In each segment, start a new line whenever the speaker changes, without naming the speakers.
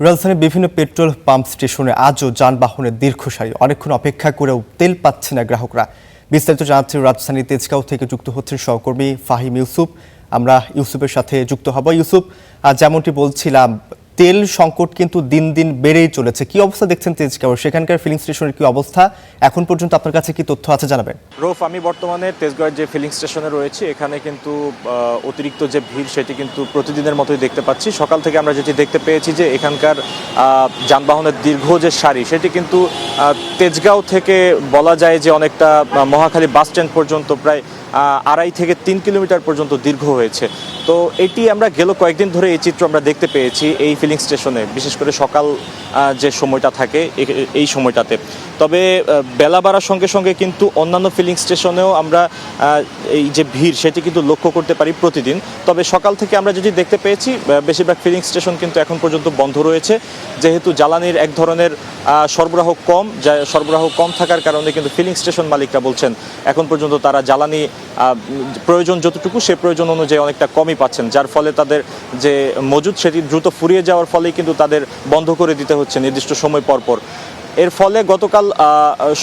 রাজধানীর বিভিন্ন petrol pump স্টেশনে আজও যানবাহনের দীর্ঘ সারি, অনেকক্ষণ অপেক্ষা করেও তেল পাচ্ছে না গ্রাহকরা। বিস্তারিত জানাচ্ছি রাজধানী তেজগাঁও থেকে যুক্ত হচ্ছেন সহকর্মী ফাহিম ইউসুফ। আমরা ইউসুফের সাথে যুক্ত হব। ইউসুফ, যেমনটি বলছিলাম, তেল সংকট কিন্তু দিন দিন বেড়েই চলেছে। কি অবস্থা দেখছেন তেজগাঁও? সেখানকার ফিলিং স্টেশনের কি অবস্থা? এখন পর্যন্ত আপনার কাছে কি তথ্য আছে জানাবেন।
রৌফ, আমি বর্তমানে তেজগাঁওয়ের যে ফিলিং স্টেশনে রয়েছে, এখানে কিন্তু অতিরিক্ত যে ভিড় সেটি কিন্তু প্রতিদিনের মতোই দেখতে পাচ্ছি। সকাল থেকে আমরা যেটি দেখতে পেয়েছি যে এখানকার যানবাহনের দীর্ঘ যে সারি সেটি কিন্তু তেজগাঁও থেকে বলা যায় যে অনেকটা মহাখালী বাস স্ট্যান্ড পর্যন্ত প্রায় 2.5 থেকে 3 কিলোমিটার পর্যন্ত দীর্ঘ হয়েছে। তো এটি আমরা গেল কয়েকদিন ধরে এই চিত্র আমরা দেখতে পেয়েছি এই ফিলিং স্টেশনে, বিশেষ করে সকাল যে সময়টা থাকে এই সময়টাতে। তবে বেলা বাড়ার সঙ্গে সঙ্গে কিন্তু অন্যান্য ফিলিং স্টেশনেও আমরা এই যে ভিড় সেটি কিন্তু লক্ষ্য করতে পারি প্রতিদিন। তবে সকাল থেকে আমরা যেটি দেখতে পেয়েছি, বেশিরভাগ ফিলিং স্টেশন কিন্তু এখন পর্যন্ত বন্ধ রয়েছে, যেহেতু জ্বালানির এক ধরনের সরবরাহ কম থাকার কারণে কিন্তু ফিলিং স্টেশন মালিকরা বলছেন এখন পর্যন্ত তারা জ্বালানি প্রয়োজন যতটুকু সে প্রয়োজন অনুযায়ী অনেকটা কমই পাচ্ছেন, যার ফলে তাদের যে মজুদ সেটি দ্রুত ফুরিয়ে যাওয়ার ফলেই কিন্তু তাদের বন্ধ করে দিতে হচ্ছে নির্দিষ্ট সময় পরপর। এর ফলে গতকাল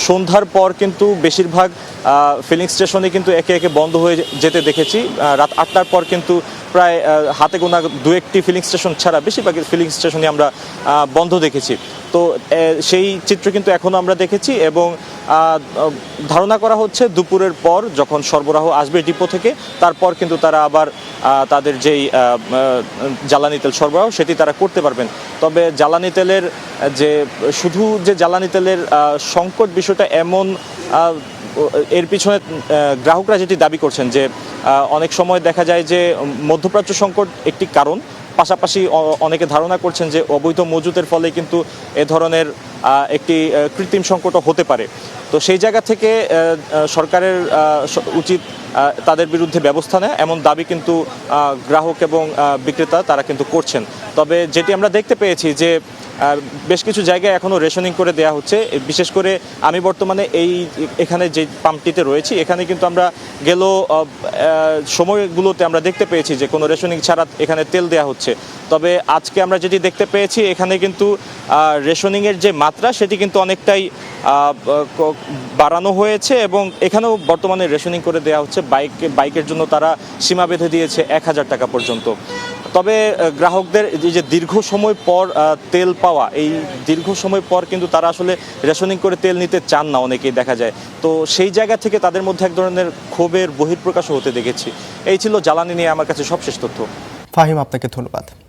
সন্ধ্যার পর কিন্তু বেশিরভাগ ফিলিং স্টেশনে কিন্তু একে একে বন্ধ হয়ে যেতে দেখেছি। রাত 8টার পর কিন্তু প্রায় হাতে গোনা 2-1টি ফিলিং স্টেশন ছাড়া বেশিরভাগ ফিলিং স্টেশনে আমরা বন্ধ দেখেছি। তো সেই চিত্র কিন্তু এখনও আমরা দেখেছি এবং ধারণা করা হচ্ছে দুপুরের পর যখন সরবরাহ আসবে ডিপো থেকে, তারপর কিন্তু তারা আবার তাদের যেই জ্বালানি তেল সরবরাহ সেটি তারা করতে পারবেন। তবে জ্বালানি তেলের শুধু যে জ্বালানি তেলের সংকট বিষয়টা এমন, এর পিছনে গ্রাহকরা যেটি দাবি করছেন যে অনেক সময় দেখা যায় যে মধ্যপ্রাচ্য সংকট একটি কারণ, পাশাপাশি অনেকে ধারণা করছেন যে অবৈধ মজুতের ফলে কিন্তু এ ধরনের একটি কৃত্রিম সংকটও হতে পারে। তো সেই জায়গা থেকে সরকারের উচিত তাদের বিরুদ্ধে ব্যবস্থা নেয়, এমন দাবি কিন্তু গ্রাহক এবং বিক্রেতা তারা কিন্তু করছেন। তবে যেটি আমরা দেখতে পেয়েছি যে বেশ কিছু জায়গায় এখনও রেশনিং করে দেওয়া হচ্ছে। বিশেষ করে আমি বর্তমানে এখানে যে পাম্পটিতে রয়েছি, এখানে কিন্তু আমরা গেল সময়গুলোতে আমরা দেখতে পেয়েছি যে কোনো রেশনিং ছাড়া এখানে তেল দেওয়া হচ্ছে। তবে আজকে আমরা যেটি দেখতে পেয়েছি, এখানে কিন্তু রেশনিংয়ের যে মাত্রা সেটি কিন্তু অনেকটাই বাড়ানো হয়েছে এবং এখানেও বর্তমানে রেশনিং করে দেওয়া হচ্ছে। বাইকের জন্য তারা সীমা বেঁধে দিয়েছে 1000 টাকা পর্যন্ত। তবে গ্রাহকদের যে দীর্ঘ সময় পর তেল পাওয়া, এই দীর্ঘ সময় পর কিন্তু তারা আসলে রেশনিং করে তেল নিতে চান না, অনেকেই দেখা যায়। তো সেই জায়গা থেকে তাদের মধ্যে এক ধরনের ক্ষোভের বহিঃপ্রকাশও হতে দেখেছি। এই ছিল জ্বালানি নিয়ে আমার কাছে সবশেষ তথ্য।
ফাহিম, আপনাকে ধন্যবাদ।